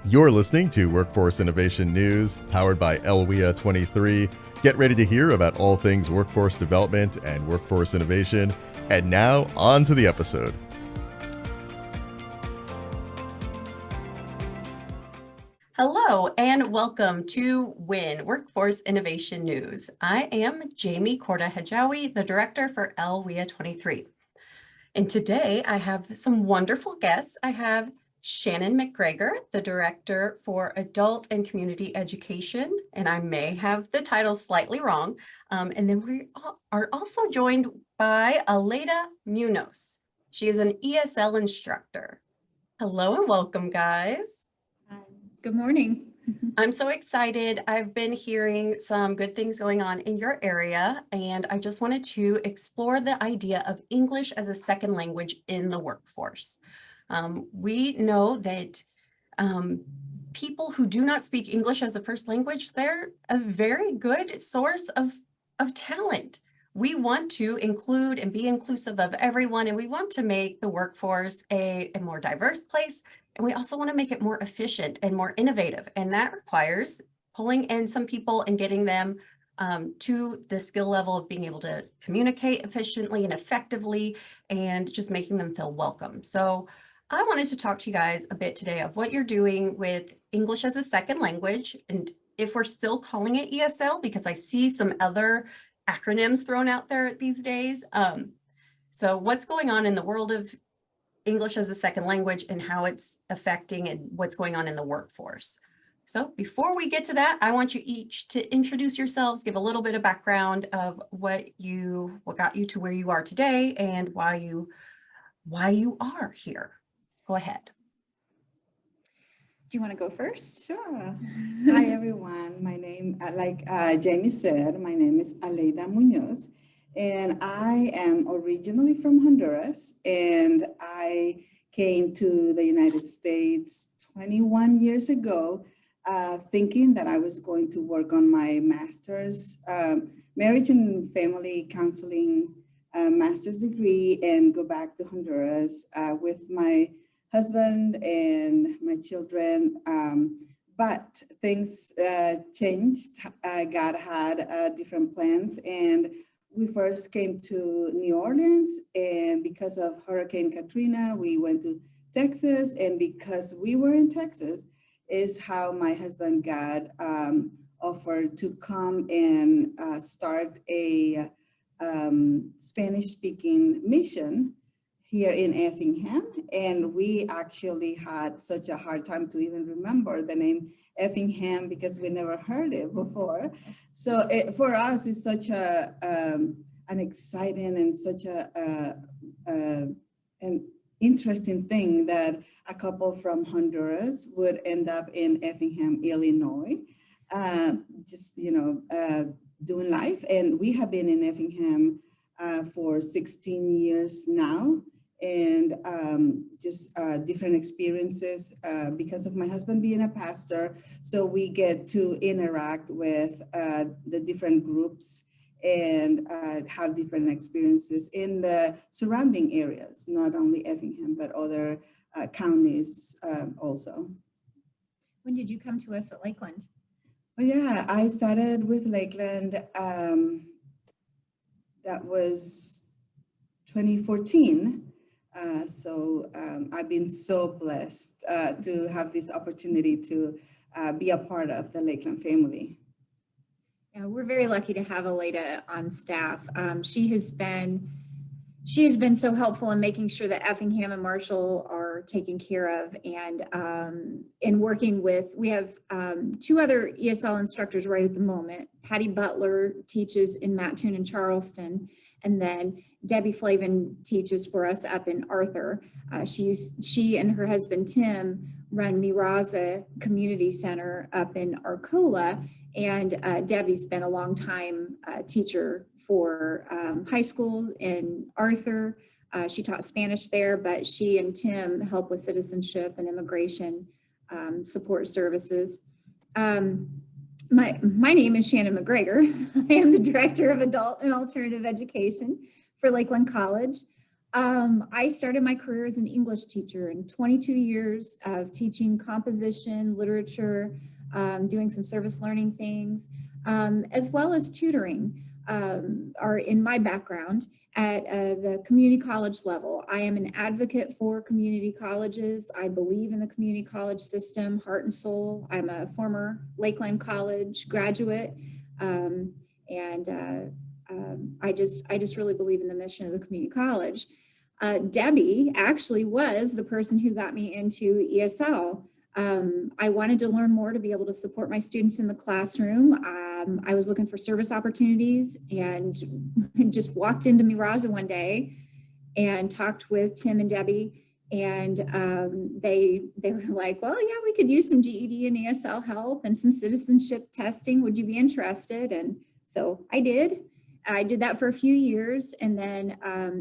You're listening to Workforce Innovation News, powered by ELWEA 23. Get ready to hear about all things workforce development and workforce innovation. And now, on to the episode. Hello and welcome to WIN, Workforce Innovation News. I am Jamie Korda-Hijawi, the Director for ELWEA 23. And today I have some wonderful guests. I have Shannon McGregor, the Director for Adult and Community Education, and I may have the title slightly wrong. And then we are also joined by Aleida Munoz. She is an ESL instructor. Hello and welcome, guys. Good morning. I'm so excited. I've been hearing some good things going on in your area, and I just wanted to explore the idea of English as a second language in the workforce. We know that people who do not speak English as a first language, they're a very good source of talent. We want to include and be inclusive of everyone, and we want to make the workforce a more diverse place. And we also want to make it more efficient and more innovative. And that requires pulling in some people and getting them to the skill level of being able to communicate efficiently and effectively and just making them feel welcome. So I wanted to talk to you guys a bit today of what you're doing with English as a second language, and if we're still calling it ESL, because I see some other acronyms thrown out there these days. So what's going on in the world of English as a second language and how it's affecting and what's going on in the workforce. So before we get to that, I want you each to introduce yourselves, give a little bit of background of what got you to where you are today and why you are here. Go ahead. Do you want to go first? Sure. Hi, everyone. My name, like Jamie said, my name is Aleida Munoz, and I am originally from Honduras, and I came to the United States 21 years ago, thinking that I was going to work on my master's, marriage and family counseling master's degree, and go back to Honduras with my husband and my children, but things changed. God had different plans, and we first came to New Orleans, and because of Hurricane Katrina, we went to Texas, and because we were in Texas is how my husband got offered to come and start a Spanish-speaking mission here in Effingham, and we actually had such a hard time to even remember the name Effingham because we never heard it before. So for us, it's such an exciting and such an interesting thing that a couple from Honduras would end up in Effingham, Illinois, doing life. And we have been in Effingham for 16 years now. And different experiences because of my husband being a pastor. So we get to interact with the different groups and have different experiences in the surrounding areas, not only Effingham, but other counties also. When did you come to us at Lakeland? Well, yeah, I started with Lakeland, that was 2014. So I've been so blessed to have this opportunity to be a part of the Lakeland family. Yeah, we're very lucky to have Aleida on staff. She has been so helpful in making sure that Effingham and Marshall are taken care of, and in working with, we have two other ESL instructors right at the moment. Patty Butler teaches in Mattoon and Charleston, and then Debbie Flavin teaches for us up in Arthur. She and her husband Tim run Miraza Community Center up in Arcola, and Debbie's been a long time teacher for high school in Arthur. She taught Spanish there, but she and Tim help with citizenship and immigration support services. My name is Shannon McGregor. I am the Director of Adult and Alternative Education for Lakeland College. I started my career as an English teacher in 22 years of teaching composition, literature, doing some service learning things, as well as tutoring are in my background at the community college level. I am an advocate for community colleges. I believe in the community college system, heart and soul. I'm a former Lakeland College graduate, I just really believe in the mission of the community college. Debbie actually was the person who got me into ESL. I wanted to learn more to be able to support my students in the classroom. I was looking for service opportunities and just walked into Miraza one day and talked with Tim and Debbie, and they were like, well, yeah, we could use some GED and ESL help and some citizenship testing. Would you be interested? And so I did. I did that for a few years, and then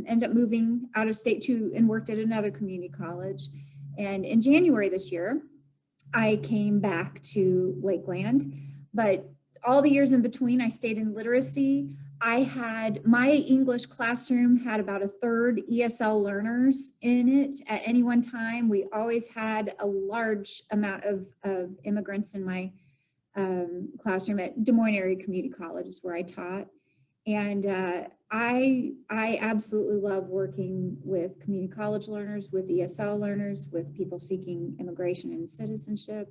ended up moving out of state and worked at another community college. And in January this year, I came back to Lakeland, but all the years in between, I stayed in literacy. My English classroom had about a third ESL learners in it at any one time. We always had a large amount of immigrants in my classroom at Des Moines Area Community College is where I taught. And I absolutely love working with community college learners, with ESL learners, with people seeking immigration and citizenship.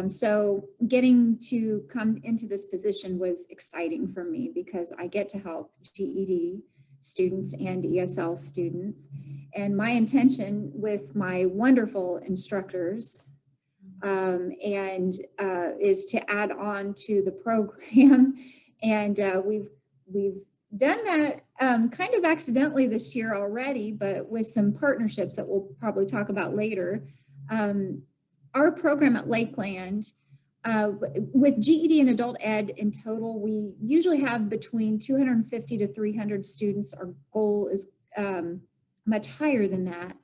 So getting to come into this position was exciting for me because I get to help GED students and ESL students. And my intention with my wonderful instructors is to add on to the program. And we've done that kind of accidentally this year already, but with some partnerships that we'll probably talk about later. Our program at Lakeland, with GED and adult ed in total, we usually have between 250 to 300 students. Our goal is much higher than that.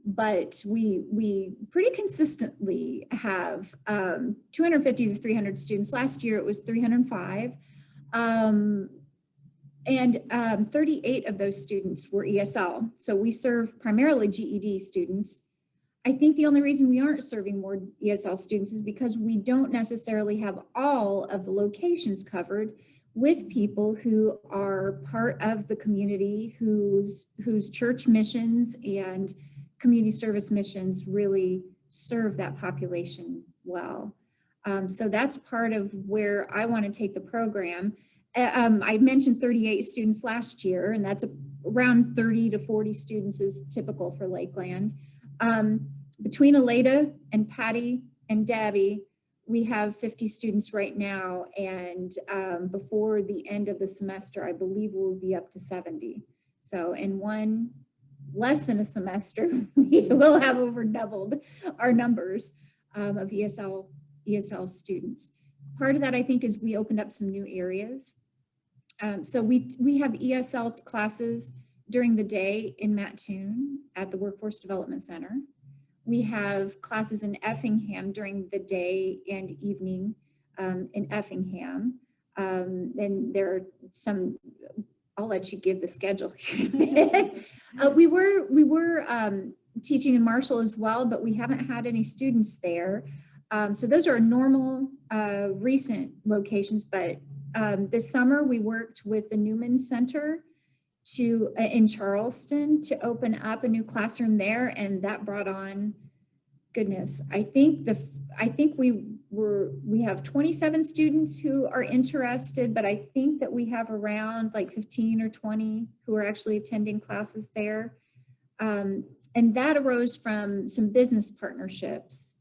But we pretty consistently have 250 to 300 students. Last year it was 305. And 38 of those students were ESL. So we serve primarily GED students. I think the only reason we aren't serving more ESL students is because we don't necessarily have all of the locations covered with people who are part of the community, whose church missions and community service missions really serve that population well. So that's part of where I want to take the program. I mentioned 38 students last year, and that's around 30 to 40 students is typical for Lakeland. Between Aleda and Patty and Debbie, we have 50 students right now, and before the end of the semester, I believe we'll be up to 70. So in less than a semester, we will have over doubled our numbers of ESL students. Part of that, I think, is we opened up some new areas. So we have ESL classes during the day in Mattoon at the Workforce Development Center. We have classes in Effingham during the day and evening in Effingham. And there are some, I'll let you give the schedule here. We were teaching in Marshall as well, but we haven't had any students there. So those are normal recent locations, but this summer we worked with the Newman Center in Charleston to open up a new classroom there, and that brought on, goodness, I think we have 27 students who are interested, but I think that we have around like 15 or 20 who are actually attending classes there. And that arose from some business partnerships.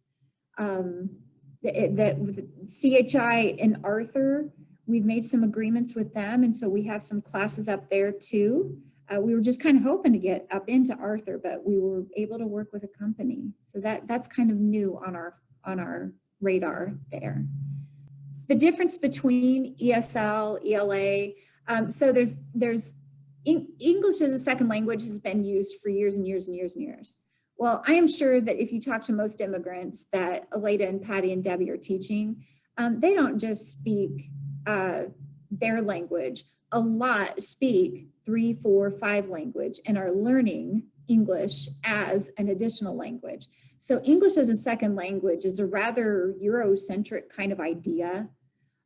That with CHI and Arthur, we've made some agreements with them, and so we have some classes up there too. We were just kind of hoping to get up into Arthur, but we were able to work with a company. So that's kind of new on our radar there. The difference between ESL, ELA, so there's English as a second language has been used for years and years and years and years. Well, I am sure that if you talk to most immigrants that Aleda and Patty and Debbie are teaching, they don't just speak their language. A lot speak 3, 4, 5 language and are learning English as an additional language. So English as a second language is a rather Eurocentric kind of idea,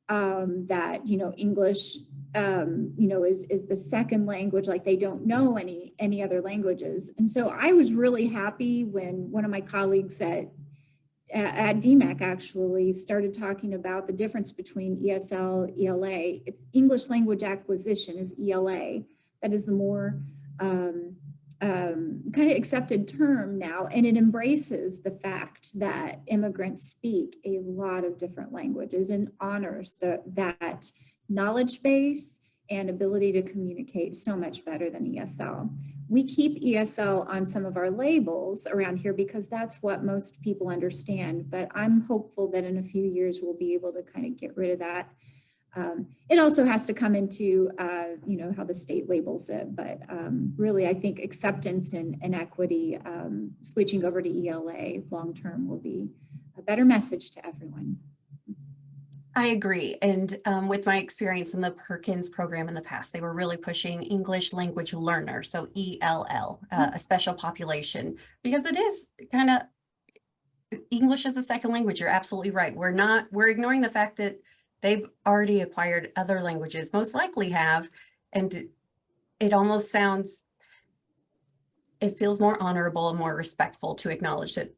that, English, is the second language, like they don't know any other languages. And so I was really happy when one of my colleagues at DMAC actually started talking about the difference between ESL, ELA. It's English language acquisition is ELA. That is the more kind of accepted term now, and it embraces the fact that immigrants speak a lot of different languages and honors that knowledge base and ability to communicate so much better than ESL. We keep ESL on some of our labels around here because that's what most people understand, but I'm hopeful that in a few years we'll be able to kind of get rid of that. It also has to come into, how the state labels it, but really I think acceptance and equity, switching over to ELA long-term will be a better message to everyone. I agree. And with my experience in the Perkins program in the past, they were really pushing English language learners, so ELL, a special population, because it is kind of English as a second language. You're absolutely right. We're ignoring the fact that they've already acquired other languages, most likely have, and it almost sounds, it feels more honorable and more respectful to acknowledge that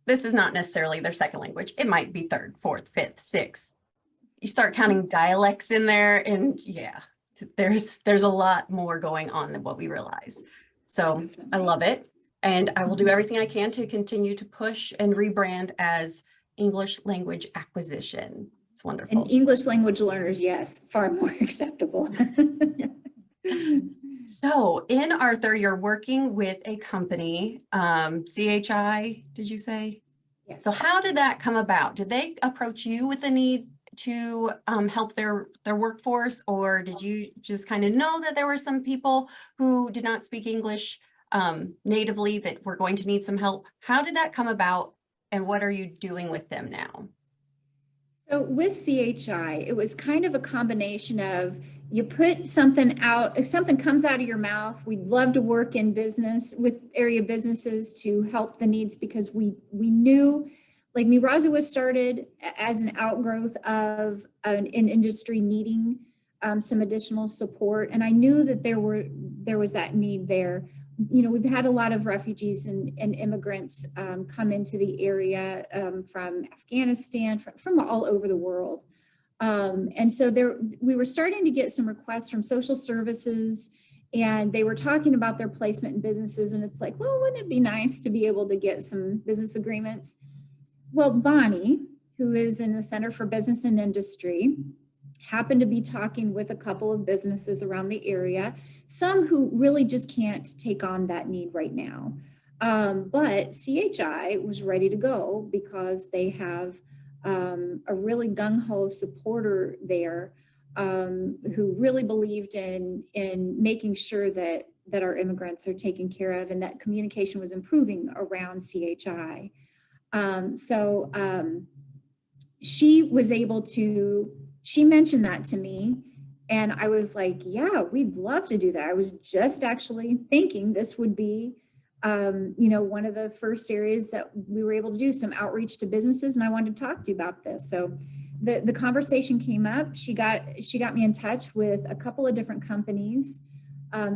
this is not necessarily their second language. It might be third, fourth, fifth, sixth. You start counting dialects in there, and yeah, there's a lot more going on than what we realize. So I love it. And I will do everything I can to continue to push and rebrand as English language acquisition. It's wonderful. And English language learners, yes, far more acceptable. So in Arthur, you're working with a company, CHI, did you say? Yes. So how did that come about? Did they approach you with a need to help their workforce, or did you just kind of know that there were some people who did not speak English natively that were going to need some help? How did that come about, and what are you doing with them now? So with CHI, it was kind of a combination of, you put something out, if something comes out of your mouth, we'd love to work in business with area businesses to help the needs, because we knew, like Miraza was started as an outgrowth of an industry needing some additional support. And I knew that there was that need there. We've had a lot of refugees and immigrants come into the area from Afghanistan, from all over the world. And so we were starting to get some requests from social services, and they were talking about their placement in businesses. And it's like, well, wouldn't it be nice to be able to get some business agreements? Well, Bonnie, who is in the Center for Business and Industry, happened to be talking with a couple of businesses around the area, some who really just can't take on that need right now. But CHI was ready to go because they have a really gung-ho supporter there who really believed in making sure that our immigrants are taken care of, and that communication was improving around CHI. She was able to, she mentioned that to me, and I was like, yeah, we'd love to do that. I was just actually thinking this would be one of the first areas that we were able to do some outreach to businesses, and I wanted to talk to you about this. So the conversation came up. She got me in touch with a couple of different companies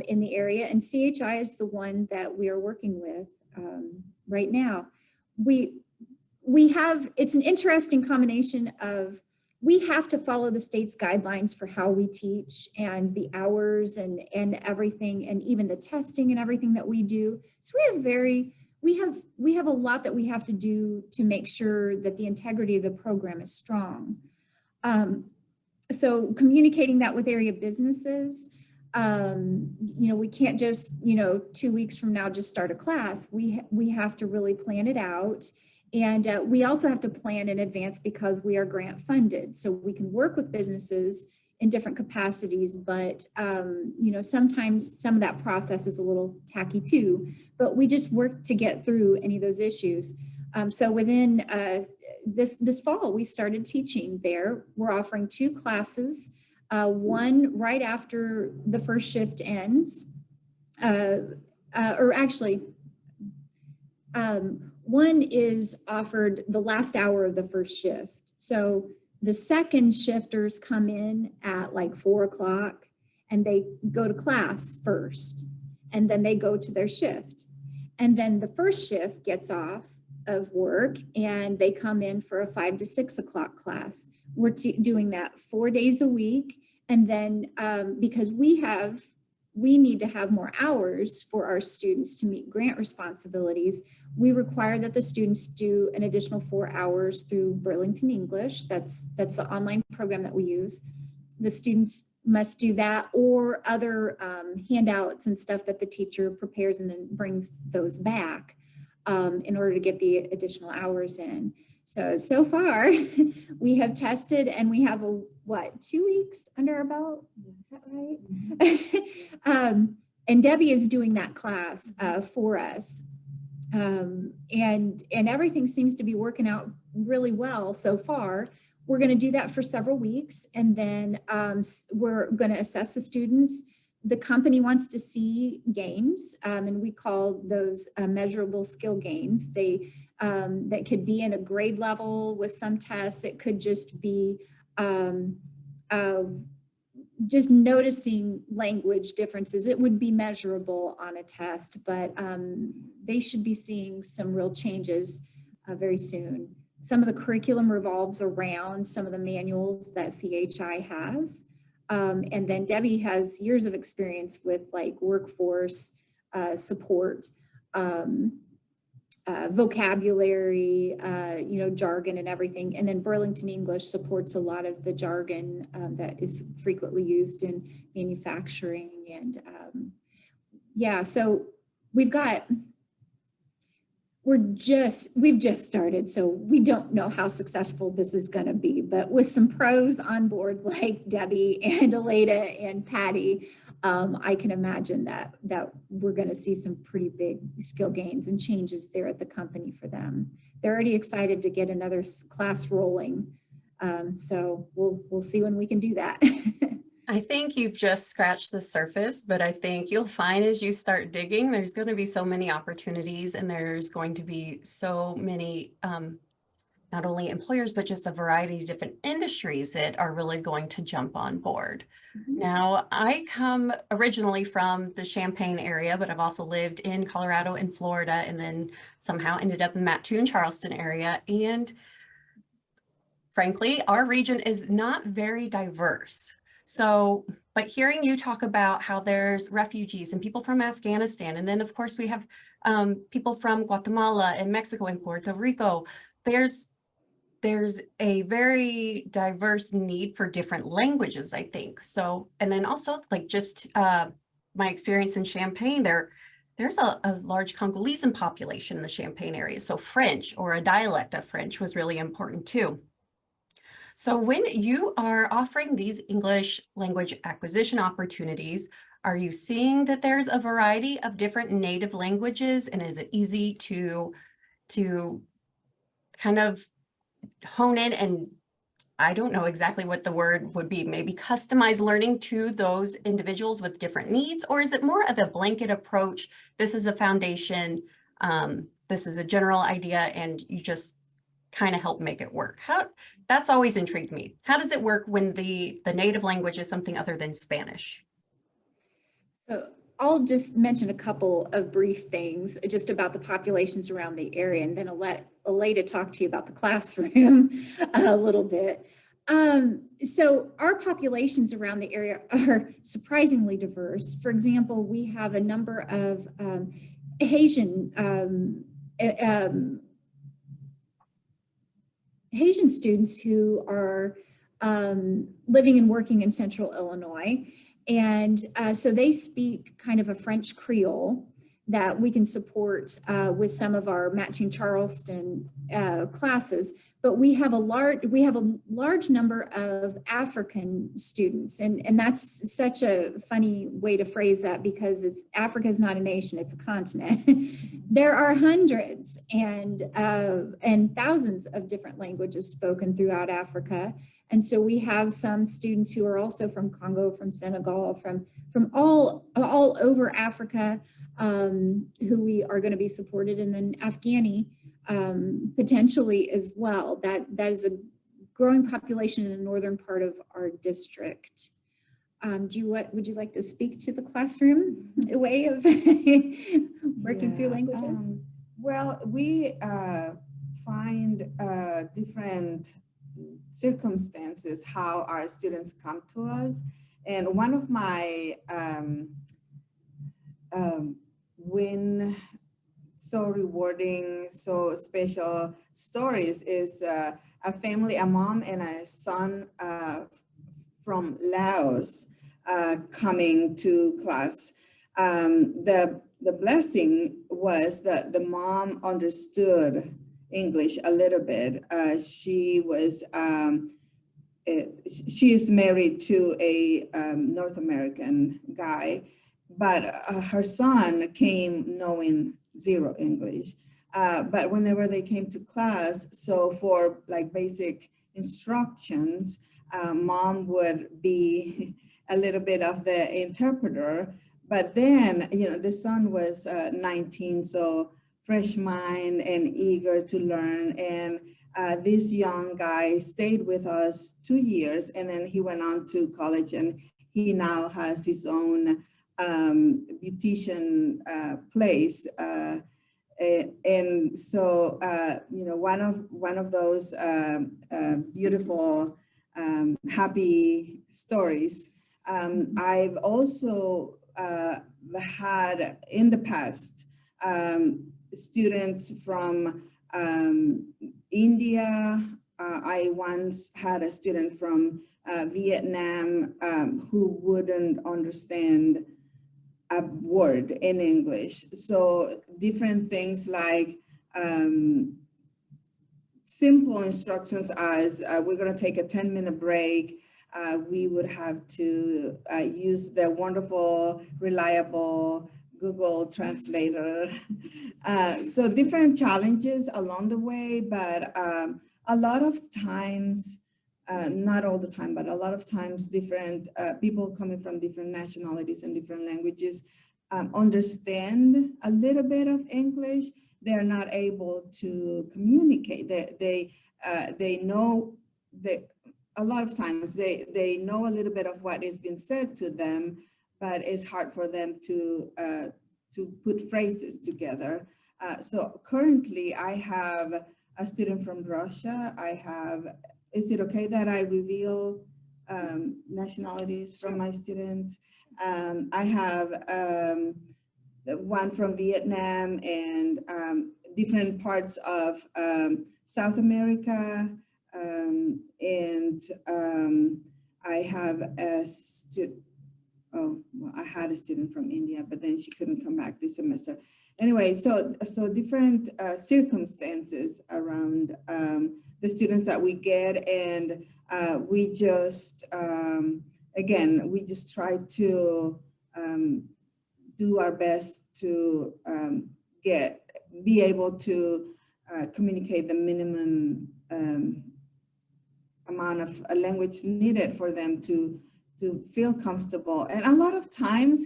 in the area, and CHI is the one that we are working with right now. We have, it's an interesting combination of, we have to follow the state's guidelines for how we teach and the hours and everything, and even the testing and everything that we do. So we have a lot that we have to do to make sure that the integrity of the program is strong. So communicating that with area businesses, we can't just, 2 weeks from now, just start a class. We have to really plan it out. And we also have to plan in advance because we are grant funded. So we can work with businesses in different capacities, but sometimes some of that process is a little tacky too, but we just work to get through any of those issues. So within this fall, we started teaching there. We're offering 2 classes one right after the first shift ends, or actually, one is offered the last hour of the first shift. So the second shifters come in at like 4 o'clock and they go to class first, and then they go to their shift. And then the first shift gets off of work and they come in for a 5 to 6 o'clock class. We're doing that 4 days a week. And then because we need to have more hours for our students to meet grant responsibilities, we require that the students do an additional 4 hours through Burlington English. That's the online program that we use. The students must do that, or other handouts and stuff that the teacher prepares and then brings those back in order to get the additional hours in. So far, we have tested and we have 2 weeks under our belt? Is that right? And Debbie is doing that class for us. And everything seems to be working out really well so far. We're going to do that for several weeks, and then we're going to assess the students. The company wants to see gains, and we call those measurable skill gains. That could be in a grade level with some tests. It could just be just noticing language differences. It would be measurable on a test, but they should be seeing some real changes very soon. Some of the curriculum revolves around some of the manuals that CHI has. And then Debbie has years of experience with like workforce support, vocabulary, jargon and everything. And then Burlington English supports a lot of the jargon that is frequently used in manufacturing. And so we've just started, so we don't know how successful this is going to be, but with some pros on board like Debbie and Aleda and Patty, I can imagine that we're going to see some pretty big skill gains and changes there at the company for them. They're already excited to get another class rolling, so we'll see when we can do that. I think you've just scratched the surface, but I think you'll find as you start digging, there's going to be so many opportunities, and there's going to be so many, not only employers, but just a variety of different industries that are really going to jump on board. Mm-hmm. Now, I come originally from the Champaign area, but I've also lived in Colorado and Florida, and then somehow ended up in Mattoon, Charleston area. And frankly, our region is not very diverse. So, but hearing you talk about how there's refugees and people from Afghanistan, and then of course we have people from Guatemala and Mexico and Puerto Rico, there's a very diverse need for different languages, I think. So, and then also like just my experience in Champaign, there's a large Congolese population in the Champaign area. So French or a dialect of French was really important too. So when you are offering these English language acquisition opportunities, are you seeing that there's a variety of different native languages, and is it easy to kind of hone in and, I don't know exactly what the word would be, maybe customize learning to those individuals with different needs? Or is it more of a blanket approach? This is a foundation, this is a general idea, and you just kind of help make it work? That's always intrigued me. How does it work when the native language is something other than Spanish? So I'll just mention a couple of brief things just about the populations around the area, and then I'll let Aleda talk to you about the classroom a little bit. So our populations around the area are surprisingly diverse. For example, we have a number of Haitian students who are living and working in Central Illinois. And so they speak kind of a French Creole that we can support with some of our Matching Charleston classes. But we have a large number of African students, and that's such a funny way to phrase that, because Africa is not a nation; it's a continent. There are hundreds and thousands of different languages spoken throughout Africa, And so we have some students who are also from Congo, from Senegal, from all over Africa, who we are going to be supported, and then Afghani potentially as well. That is a growing population in the northern part of our district. Would you like to speak to the classroom way of working through languages? Well, we find different circumstances how our students come to us. And one of my so rewarding, so special stories is a family, a mom and a son from Laos coming to class. The blessing was that the mom understood English a little bit. She is married to a North American guy, but her son came knowing zero English. But whenever they came to class, so for like basic instructions, mom would be a little bit of the interpreter. But then, the son was 19, so fresh mind and eager to learn. And this young guy stayed with us 2 years, and then he went on to college, and he now has his own beautician place. And so, one of those beautiful, happy stories. I've also had in the past students from India. I once had a student from Vietnam who wouldn't understand a word in English. So different things like simple instructions as we're going to take a 10-minute break. We would have to use the wonderful, reliable Google Translator. So different challenges along the way, but a lot of times, not all the time, but a lot of times different people coming from different nationalities and different languages understand a little bit of English. They're not able to communicate. They know that a lot of times they know a little bit of what is being said to them, but it's hard for them to put phrases together. So currently I have a student from Russia. Is it okay that I reveal nationalities from my students? I have one from Vietnam and different parts of South America. And I have a student, I had a student from India, but then she couldn't come back this semester. Anyway, so different circumstances around the students that we get, and we just, again, we just try to do our best to be able to communicate the minimum amount of language needed for them to feel comfortable. And a lot of times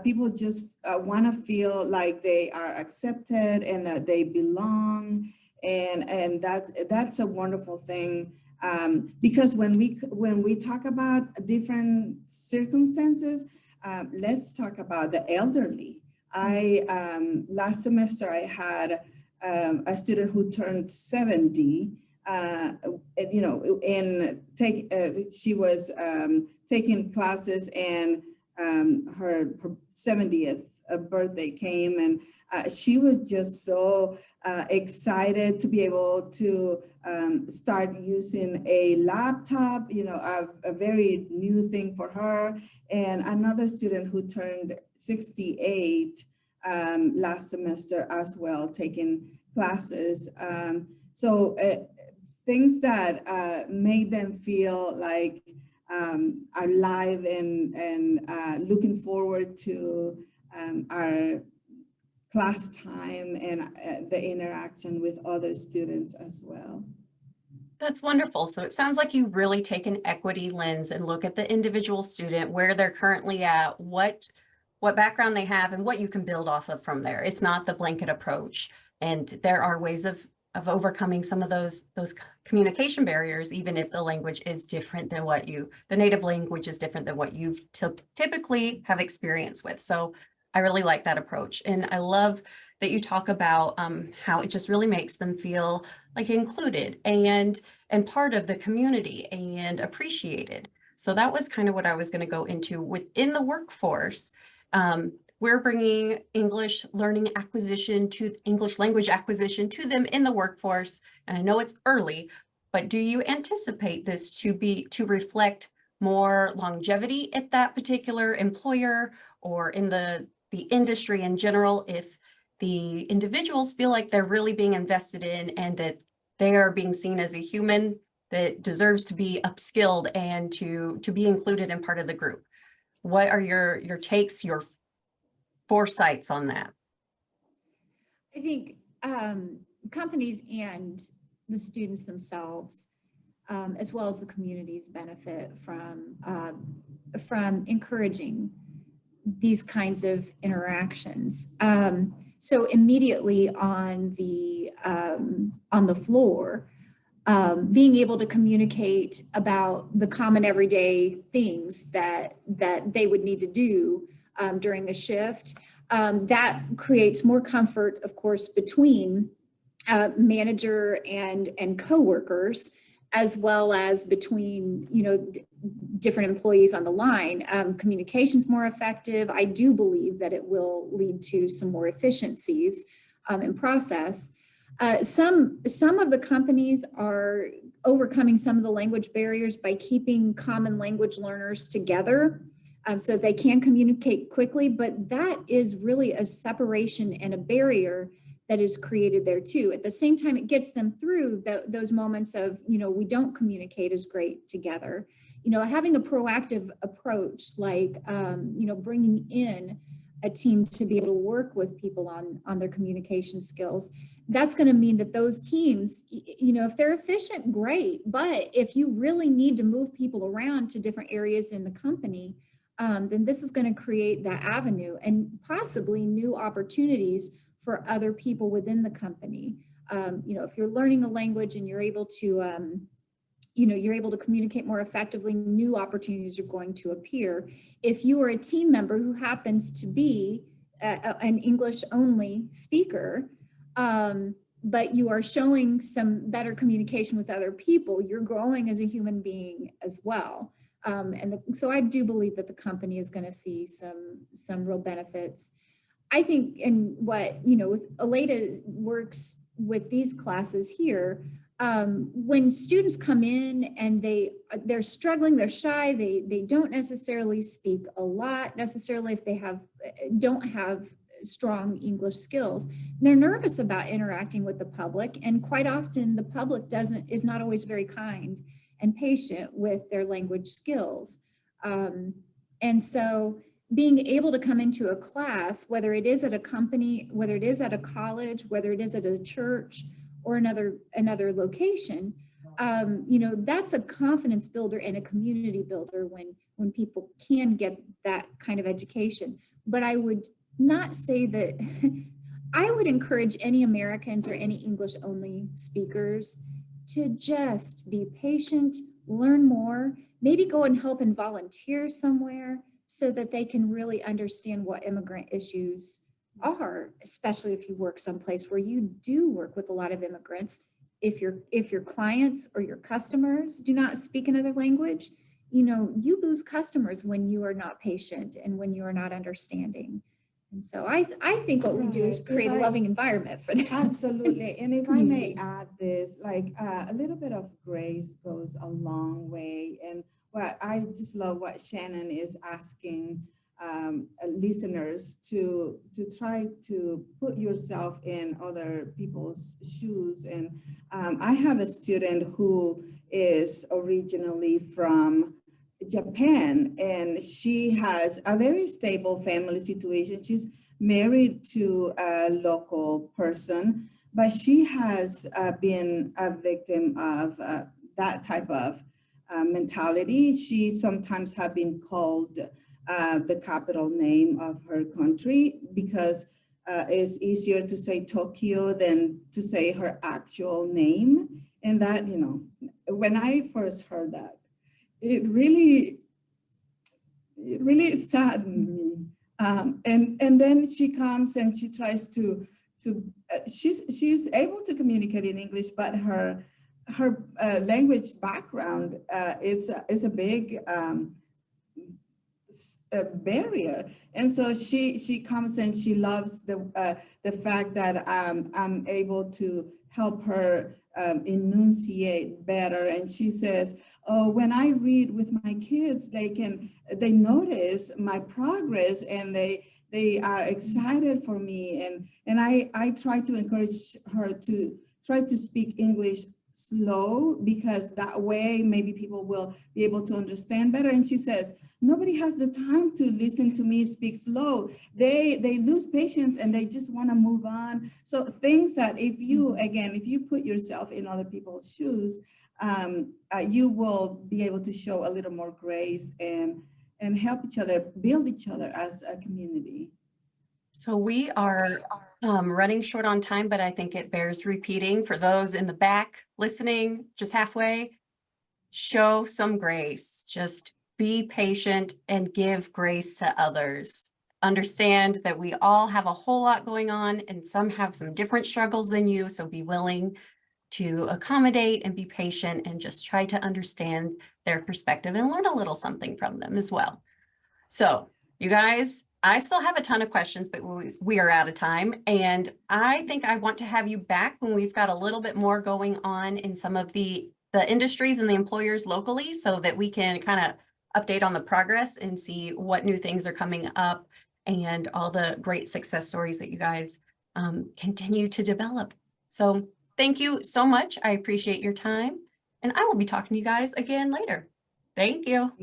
people just want to feel like they are accepted and that they belong, and that's a wonderful thing, because when we talk about different circumstances, let's talk about the elderly. Last semester I had a student who turned 70, she was taking classes, and her 70th birthday came, and she was just so excited to be able to start using a laptop, a very new thing for her. And another student who turned 68 last semester as well, taking classes. So things that made them feel like alive and looking forward to our class time and the interaction with other students as well. That's wonderful. So it sounds like you really take an equity lens and look at the individual student, where they're currently at, what background they have, and what you can build off of from there. It's not the blanket approach. And there are ways of overcoming some of those communication barriers, even if the language is different than the native language is different than what you've typically have experience with. So I really like that approach. And I love that you talk about how it just really makes them feel like included and part of the community and appreciated. So that was kind of what I was going to go into within the workforce. We're bringing English language acquisition to them in the workforce. And I know it's early, but do you anticipate this to reflect more longevity at that particular employer or in the industry in general, if the individuals feel like they're really being invested in and that they are being seen as a human that deserves to be upskilled and to be included in part of the group? What are your takes, your foresights on that? I think companies and the students themselves, as well as the communities, benefit from encouraging these kinds of interactions. So immediately on the floor, being able to communicate about the common everyday things that they would need to do during a shift, that creates more comfort, of course, between manager and coworkers, as well as between, different employees on the line. Communication's more effective. I do believe that it will lead to some more efficiencies in process. Some of the companies are overcoming some of the language barriers by keeping common language learners together so they can communicate quickly, but that is really a separation and a barrier that is created there too. At the same time, it gets them through those moments of, we don't communicate as great together. Having a proactive approach, like, bringing in a team to be able to work with people on their communication skills, that's going to mean that those teams, if they're efficient, great. But if you really need to move people around to different areas in the company, then this is going to create that avenue and possibly new opportunities for other people within the company. If you're learning a language and you're able to, you're able to communicate more effectively, new opportunities are going to appear. If you are a team member who happens to be an English only speaker, but you are showing some better communication with other people, you're growing as a human being as well. So I do believe that the company is going to see some real benefits. I think in what, with ELA works with these classes here, when students come in and they're struggling, they're shy, they don't necessarily speak a lot, necessarily if they don't have strong English skills, they're nervous about interacting with the public, and quite often the public is not always very kind and patient with their language skills. And so being able to come into a class, whether it is at a company, whether it is at a college, whether it is at a church or another location, that's a confidence builder and a community builder when people can get that kind of education. But I would not say that, I would encourage any Americans or any English only speakers to just be patient, learn more, maybe go and help and volunteer somewhere so that they can really understand what immigrant issues are, especially if you work someplace where you do work with a lot of immigrants. If your clients or your customers do not speak another language, you lose customers when you are not patient and when you are not understanding. And so I think what we do is create a loving environment for them. Absolutely. And if I may add this, like a little bit of grace goes a long way. And what I just love what Shannon is asking listeners to try to put yourself in other people's shoes. And I have a student who is originally from Japan, and she has a very stable family situation. She's married to a local person, but she has been a victim of that type of mentality. She sometimes have been called the capital name of her country because it's easier to say Tokyo than to say her actual name. And that, when I first heard that, it really saddened me. And then she comes and she tries to she's able to communicate in English, but her language background is a big barrier. And so she comes and she loves the fact that I'm able to help her enunciate better. And she says, oh, when I read with my kids, they notice my progress and they are excited for me. And I try to encourage her to try to speak English slow, because that way maybe people will be able to understand better. And she says, nobody has the time to listen to me speak slow. They lose patience and they just want to move on. So things that if you put yourself in other people's shoes, you will be able to show a little more grace and help each other, build each other as a community. So we are running short on time, but I think it bears repeating for those in the back listening just halfway. Show some grace. Just be patient and give grace to others. Understand that we all have a whole lot going on and some have some different struggles than you. So be willing to accommodate and be patient and just try to understand their perspective and learn a little something from them as well. So you guys, I still have a ton of questions, but we are out of time. And I think I want to have you back when we've got a little bit more going on in some of the industries and the employers locally, so that we can kind of update on the progress and see what new things are coming up and all the great success stories that you guys continue to develop. So thank you so much. I appreciate your time. And I will be talking to you guys again later. Thank you.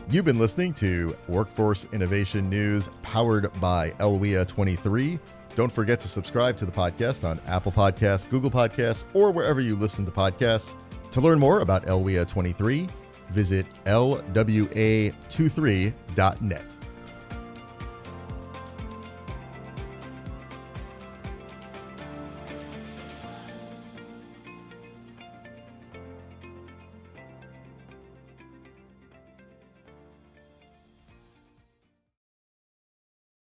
You've been listening to Workforce Innovation News powered by ELWEA 23. Don't forget to subscribe to the podcast on Apple Podcasts, Google Podcasts, or wherever you listen to podcasts. To learn more about ELWEA 23, visit lwa23.net.